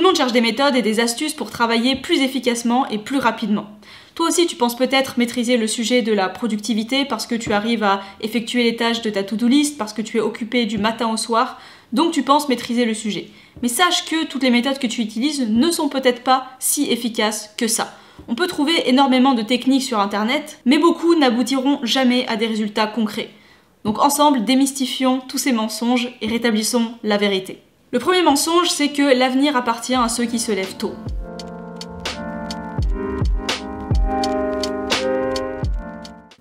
monde cherche des méthodes et des astuces pour travailler plus efficacement et plus rapidement. Toi aussi, tu penses peut-être maîtriser le sujet de la productivité parce que tu arrives à effectuer les tâches de ta to-do list, parce que tu es occupé du matin au soir, donc tu penses maîtriser le sujet. Mais sache que toutes les méthodes que tu utilises ne sont peut-être pas si efficaces que ça. On peut trouver énormément de techniques sur internet, mais beaucoup n'aboutiront jamais à des résultats concrets. Donc ensemble, démystifions tous ces mensonges et rétablissons la vérité. Le premier mensonge, c'est que l'avenir appartient à ceux qui se lèvent tôt.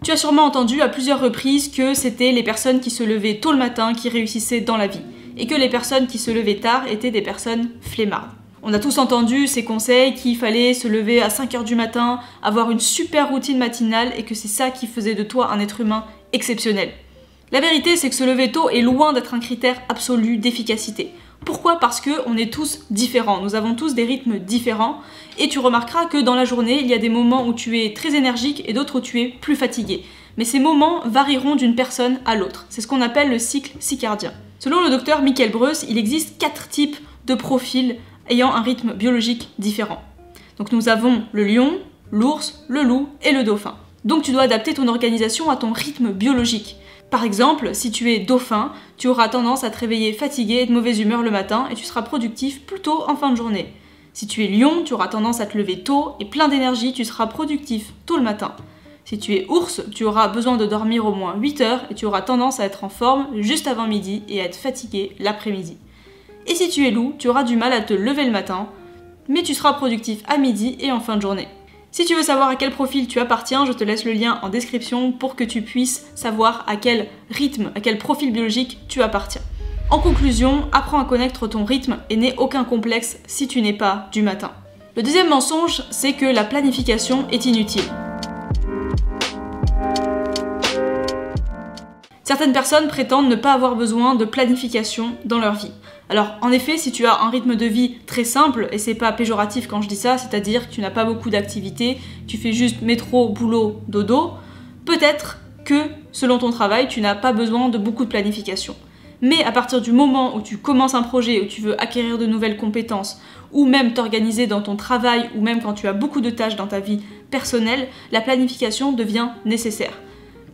Tu as sûrement entendu à plusieurs reprises que c'était les personnes qui se levaient tôt le matin qui réussissaient dans la vie, et que les personnes qui se levaient tard étaient des personnes flemmardes. On a tous entendu ces conseils qu'il fallait se lever à 5 h du matin, avoir une super routine matinale et que c'est ça qui faisait de toi un être humain exceptionnel. La vérité, c'est que se lever tôt est loin d'être un critère absolu d'efficacité. Pourquoi ? Parce qu'on est tous différents, nous avons tous des rythmes différents et tu remarqueras que dans la journée, il y a des moments où tu es très énergique et d'autres où tu es plus fatigué. Mais ces moments varieront d'une personne à l'autre. C'est ce qu'on appelle le cycle circadien. Selon le docteur Michael Breus, il existe 4 types de profils ayant un rythme biologique différent. Donc nous avons le lion, l'ours, le loup et le dauphin. Donc tu dois adapter ton organisation à ton rythme biologique. Par exemple, si tu es dauphin, tu auras tendance à te réveiller fatigué et de mauvaise humeur le matin et tu seras productif plutôt en fin de journée. Si tu es lion, tu auras tendance à te lever tôt et plein d'énergie, tu seras productif tôt le matin. Si tu es ours, tu auras besoin de dormir au moins 8 heures et tu auras tendance à être en forme juste avant midi et à être fatigué l'après-midi. Et si tu es loup, tu auras du mal à te lever le matin, mais tu seras productif à midi et en fin de journée. Si tu veux savoir à quel profil tu appartiens, je te laisse le lien en description pour que tu puisses savoir à quel rythme, à quel profil biologique tu appartiens. En conclusion, apprends à connaître ton rythme et n'aie aucun complexe si tu n'es pas du matin. Le deuxième mensonge, c'est que la planification est inutile. Certaines personnes prétendent ne pas avoir besoin de planification dans leur vie. Alors en effet, si tu as un rythme de vie très simple, et c'est pas péjoratif quand je dis ça, c'est-à-dire que tu n'as pas beaucoup d'activités, tu fais juste métro, boulot, dodo, peut-être que selon ton travail, tu n'as pas besoin de beaucoup de planification. Mais à partir du moment où tu commences un projet, où tu veux acquérir de nouvelles compétences, ou même t'organiser dans ton travail, ou même quand tu as beaucoup de tâches dans ta vie personnelle, la planification devient nécessaire.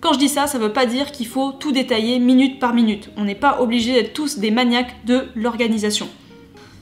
Quand je dis ça, ça veut pas dire qu'il faut tout détailler minute par minute. On n'est pas obligé d'être tous des maniaques de l'organisation.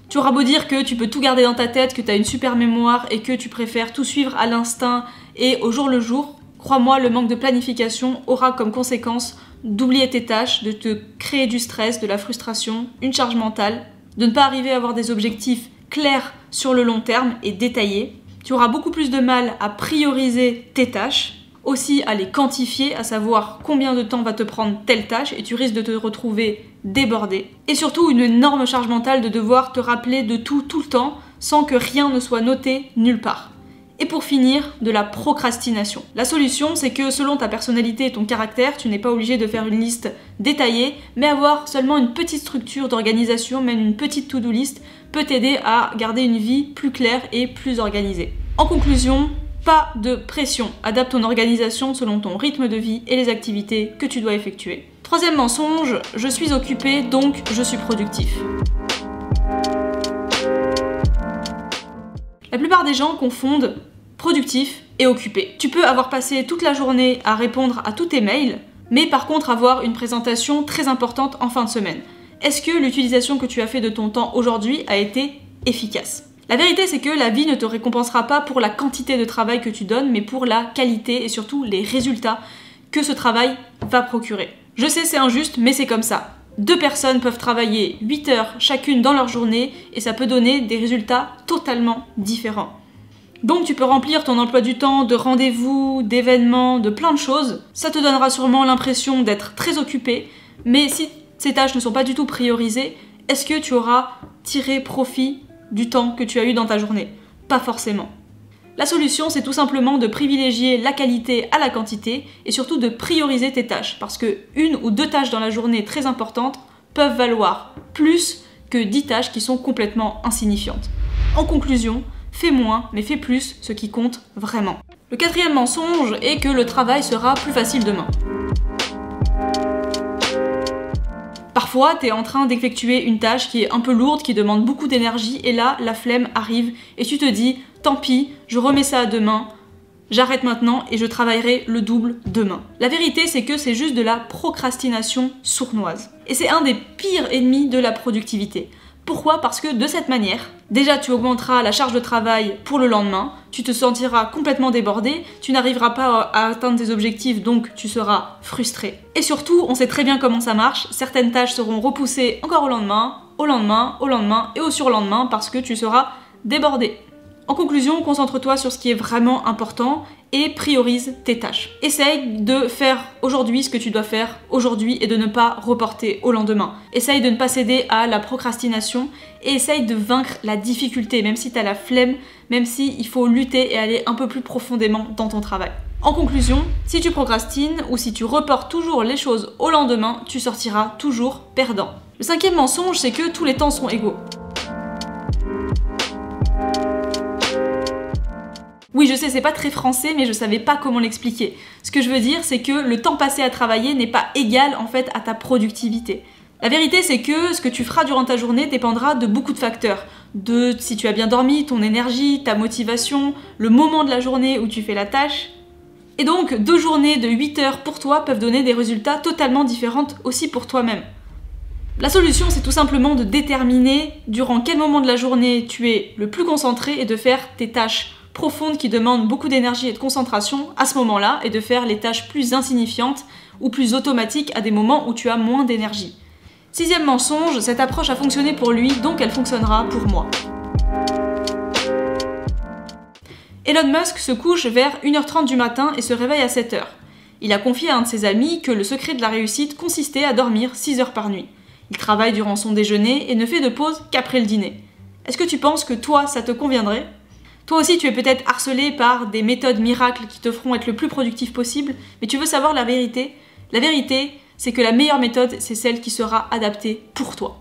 Tu auras beau dire que tu peux tout garder dans ta tête, que tu as une super mémoire et que tu préfères tout suivre à l'instinct et au jour le jour, crois-moi, le manque de planification aura comme conséquence d'oublier tes tâches, de te créer du stress, de la frustration, une charge mentale, de ne pas arriver à avoir des objectifs clairs sur le long terme et détaillés. Tu auras beaucoup plus de mal à prioriser tes tâches, aussi à les quantifier, à savoir combien de temps va te prendre telle tâche et tu risques de te retrouver débordé. Et surtout une énorme charge mentale de devoir te rappeler de tout le temps sans que rien ne soit noté nulle part. Et pour finir, de la procrastination. La solution, c'est que selon ta personnalité et ton caractère, tu n'es pas obligé de faire une liste détaillée, mais avoir seulement une petite structure d'organisation, même une petite to-do list, peut t'aider à garder une vie plus claire et plus organisée. En conclusion, pas de pression, adapte ton organisation selon ton rythme de vie et les activités que tu dois effectuer. Troisième mensonge, je suis occupé donc je suis productif. La plupart des gens confondent productif et occupé. Tu peux avoir passé toute la journée à répondre à tous tes mails, mais par contre avoir une présentation très importante en fin de semaine. Est-ce que l'utilisation que tu as fait de ton temps aujourd'hui a été efficace ? La vérité, c'est que la vie ne te récompensera pas pour la quantité de travail que tu donnes, mais pour la qualité et surtout les résultats que ce travail va procurer. Je sais, c'est injuste, mais c'est comme ça. 2 personnes peuvent travailler 8 heures chacune dans leur journée et ça peut donner des résultats totalement différents. Donc tu peux remplir ton emploi du temps de rendez-vous, d'événements, de plein de choses. Ça te donnera sûrement l'impression d'être très occupé, mais si ces tâches ne sont pas du tout priorisées, est-ce que tu auras tiré profit du temps que tu as eu dans ta journée? Pas forcément. La solution, c'est tout simplement de privilégier la qualité à la quantité et surtout de prioriser tes tâches parce que 1 ou 2 tâches dans la journée très importantes peuvent valoir plus que 10 tâches qui sont complètement insignifiantes. En conclusion, fais moins mais fais plus, ce qui compte vraiment. Le 4e mensonge est que le travail sera plus facile demain. Parfois, tu es en train d'effectuer une tâche qui est un peu lourde, qui demande beaucoup d'énergie, et là, la flemme arrive, et tu te dis, tant pis, je remets ça à demain, j'arrête maintenant et je travaillerai le double demain. La vérité, c'est que c'est juste de la procrastination sournoise. Et c'est un des pires ennemis de la productivité. Pourquoi? Parce que de cette manière, déjà tu augmenteras la charge de travail pour le lendemain, tu te sentiras complètement débordé, tu n'arriveras pas à atteindre tes objectifs, donc tu seras frustré. Et surtout, on sait très bien comment ça marche, certaines tâches seront repoussées encore au lendemain, au lendemain, au lendemain et au surlendemain parce que tu seras débordé. En conclusion, concentre-toi sur ce qui est vraiment important et priorise tes tâches. Essaye de faire aujourd'hui ce que tu dois faire aujourd'hui et de ne pas reporter au lendemain. Essaye de ne pas céder à la procrastination et essaye de vaincre la difficulté, même si tu as la flemme, même si il faut lutter et aller un peu plus profondément dans ton travail. En conclusion, si tu procrastines ou si tu reportes toujours les choses au lendemain, tu sortiras toujours perdant. Le cinquième mensonge, c'est que tous les temps sont égaux. Oui, je sais, c'est pas très français, mais je savais pas comment l'expliquer. Ce que je veux dire, c'est que le temps passé à travailler n'est pas égal en fait à ta productivité. La vérité, c'est que ce que tu feras durant ta journée dépendra de beaucoup de facteurs. De si tu as bien dormi, ton énergie, ta motivation, le moment de la journée où tu fais la tâche. Et donc, 2 journées de 8 heures pour toi peuvent donner des résultats totalement différents aussi pour toi-même. La solution, c'est tout simplement de déterminer durant quel moment de la journée tu es le plus concentré et de faire tes tâches profondes qui demandent beaucoup d'énergie et de concentration à ce moment-là et de faire les tâches plus insignifiantes ou plus automatiques à des moments où tu as moins d'énergie. Sixième mensonge, cette approche a fonctionné pour lui, donc elle fonctionnera pour moi. Elon Musk se couche vers 1h30 du matin et se réveille à 7h. Il a confié à un de ses amis que le secret de la réussite consistait à dormir 6 heures par nuit. Il travaille durant son déjeuner et ne fait de pause qu'après le dîner. Est-ce que tu penses que toi, ça te conviendrait ? Toi aussi, tu es peut-être harcelé par des méthodes miracles qui te feront être le plus productif possible, mais tu veux savoir la vérité ? La vérité, c'est que la meilleure méthode, c'est celle qui sera adaptée pour toi.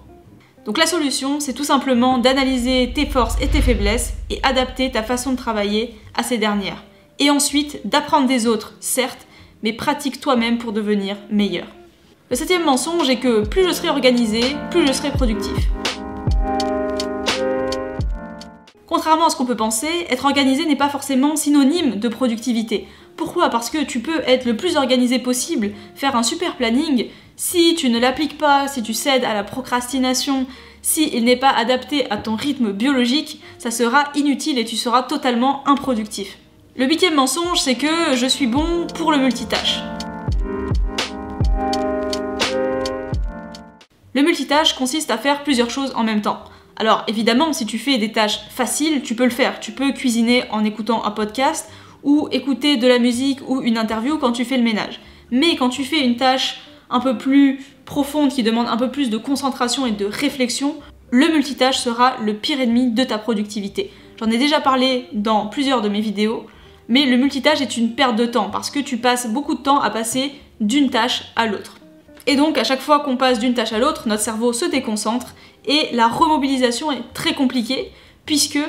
Donc la solution, c'est tout simplement d'analyser tes forces et tes faiblesses et adapter ta façon de travailler à ces dernières. Et ensuite, d'apprendre des autres, certes, mais pratique toi-même pour devenir meilleur. Le 7e mensonge est que plus je serai organisé, plus je serai productif. Contrairement à ce qu'on peut penser, être organisé n'est pas forcément synonyme de productivité. Pourquoi ? Parce que tu peux être le plus organisé possible, faire un super planning, si tu ne l'appliques pas, si tu cèdes à la procrastination, si il n'est pas adapté à ton rythme biologique, ça sera inutile et tu seras totalement improductif. Le 8e mensonge, c'est que je suis bon pour le multitâche. Le multitâche consiste à faire plusieurs choses en même temps. Alors évidemment, si tu fais des tâches faciles, tu peux le faire. Tu peux cuisiner en écoutant un podcast ou écouter de la musique ou une interview quand tu fais le ménage. Mais quand tu fais une tâche un peu plus profonde qui demande un peu plus de concentration et de réflexion, le multitâche sera le pire ennemi de ta productivité. J'en ai déjà parlé dans plusieurs de mes vidéos, mais le multitâche est une perte de temps parce que tu passes beaucoup de temps à passer d'une tâche à l'autre. Et donc à chaque fois qu'on passe d'une tâche à l'autre, notre cerveau se déconcentre et la remobilisation est très compliquée puisque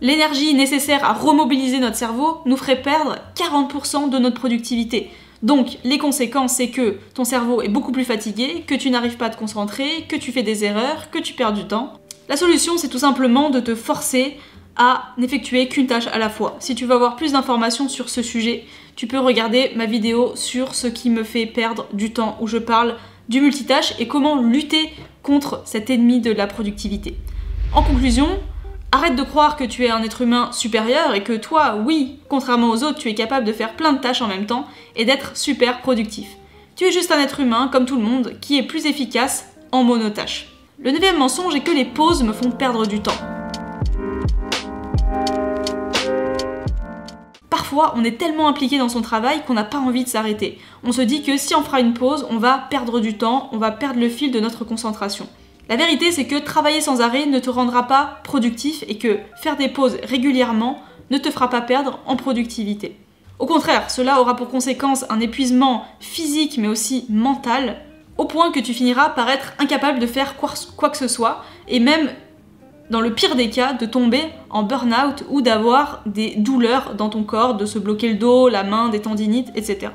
l'énergie nécessaire à remobiliser notre cerveau nous ferait perdre 40% de notre productivité. Donc les conséquences, c'est que ton cerveau est beaucoup plus fatigué, que tu n'arrives pas à te concentrer, que tu fais des erreurs, que tu perds du temps. La solution, c'est tout simplement de te forcer à n'effectuer qu'une tâche à la fois. Si tu veux avoir plus d'informations sur ce sujet, tu peux regarder ma vidéo sur ce qui me fait perdre du temps où je parle du multitâche et comment lutter contre cet ennemi de la productivité. En conclusion, arrête de croire que tu es un être humain supérieur et que toi, oui, contrairement aux autres, tu es capable de faire plein de tâches en même temps et d'être super productif. Tu es juste un être humain, comme tout le monde, qui est plus efficace en monotâche. Le 9e mensonge est que les pauses me font perdre du temps. Parfois, on est tellement impliqué dans son travail qu'on n'a pas envie de s'arrêter. On se dit que si on fera une pause, on va perdre du temps, on va perdre le fil de notre concentration. La vérité, c'est que travailler sans arrêt ne te rendra pas productif et que faire des pauses régulièrement ne te fera pas perdre en productivité. Au contraire, cela aura pour conséquence un épuisement physique mais aussi mental, au point que tu finiras par être incapable de faire quoi que ce soit et même, dans le pire des cas, de tomber en burn-out ou d'avoir des douleurs dans ton corps, de se bloquer le dos, la main, des tendinites, etc.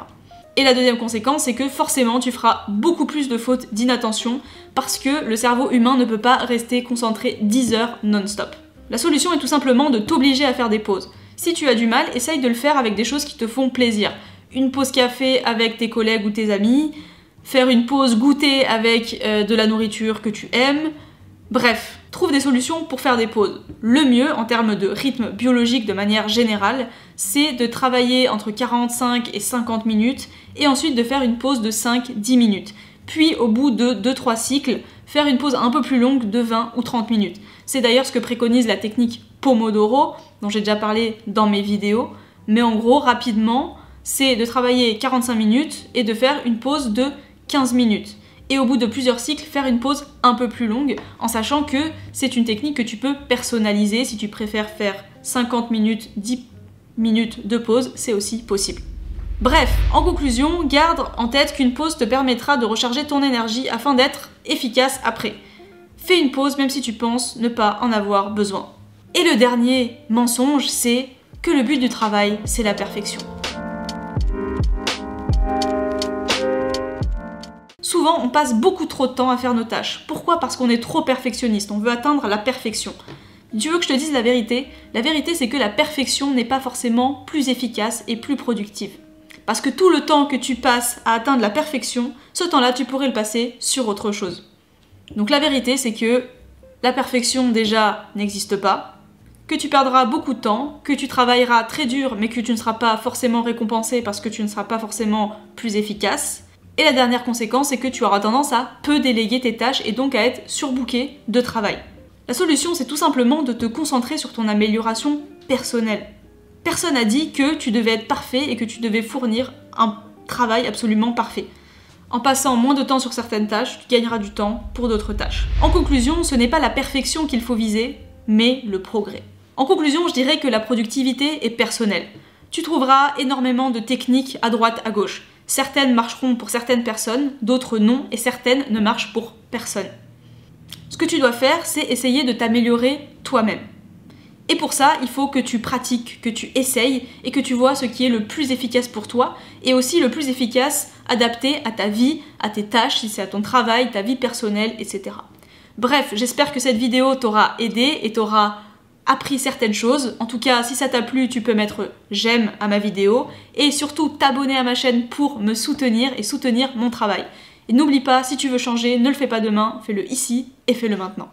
Et la deuxième conséquence, c'est que forcément tu feras beaucoup plus de fautes d'inattention parce que le cerveau humain ne peut pas rester concentré 10 heures non-stop. La solution est tout simplement de t'obliger à faire des pauses. Si tu as du mal, essaye de le faire avec des choses qui te font plaisir. Une pause café avec tes collègues ou tes amis, faire une pause goûter avec de la nourriture que tu aimes. Bref, trouve des solutions pour faire des pauses. Le mieux, en termes de rythme biologique de manière générale, c'est de travailler entre 45 et 50 minutes et ensuite de faire une pause de 5-10 minutes. Puis au bout de 2-3 cycles, faire une pause un peu plus longue de 20 ou 30 minutes. C'est d'ailleurs ce que préconise la technique Pomodoro, dont j'ai déjà parlé dans mes vidéos. Mais en gros, rapidement, c'est de travailler 45 minutes et de faire une pause de 15 minutes. Et au bout de plusieurs cycles, faire une pause un peu plus longue, en sachant que c'est une technique que tu peux personnaliser. Si tu préfères faire 50 minutes, 10 minutes de pause, c'est aussi possible. Bref, en conclusion, garde en tête qu'une pause te permettra de recharger ton énergie afin d'être efficace après. Fais une pause même si tu penses ne pas en avoir besoin. Et le dernier mensonge, c'est que le but du travail, c'est la perfection. Souvent, on passe beaucoup trop de temps à faire nos tâches. Pourquoi ? Parce qu'on est trop perfectionniste, on veut atteindre la perfection. Tu veux que je te dise la vérité ? La vérité, c'est que la perfection n'est pas forcément plus efficace et plus productive. Parce que tout le temps que tu passes à atteindre la perfection, ce temps-là, tu pourrais le passer sur autre chose. Donc la vérité, c'est que la perfection, déjà, n'existe pas, que tu perdras beaucoup de temps, que tu travailleras très dur, mais que tu ne seras pas forcément récompensé parce que tu ne seras pas forcément plus efficace. Et la dernière conséquence, c'est que tu auras tendance à peu déléguer tes tâches et donc à être surbooké de travail. La solution, c'est tout simplement de te concentrer sur ton amélioration personnelle. Personne n'a dit que tu devais être parfait et que tu devais fournir un travail absolument parfait. En passant moins de temps sur certaines tâches, tu gagneras du temps pour d'autres tâches. En conclusion, ce n'est pas la perfection qu'il faut viser, mais le progrès. En conclusion, je dirais que la productivité est personnelle. Tu trouveras énormément de techniques à droite, à gauche. Certaines marcheront pour certaines personnes, d'autres non, et certaines ne marchent pour personne. Ce que tu dois faire, c'est essayer de t'améliorer toi-même. Et pour ça, il faut que tu pratiques, que tu essayes et que tu vois ce qui est le plus efficace pour toi et aussi le plus efficace adapté à ta vie, à tes tâches, si c'est à ton travail, ta vie personnelle, etc. Bref, j'espère que cette vidéo t'aura aidé et t'aura appris certaines choses. En tout cas, si ça t'a plu, tu peux mettre j'aime à ma vidéo et surtout t'abonner à ma chaîne pour me soutenir et soutenir mon travail. Et n'oublie pas, si tu veux changer, ne le fais pas demain, fais-le ici et fais-le maintenant.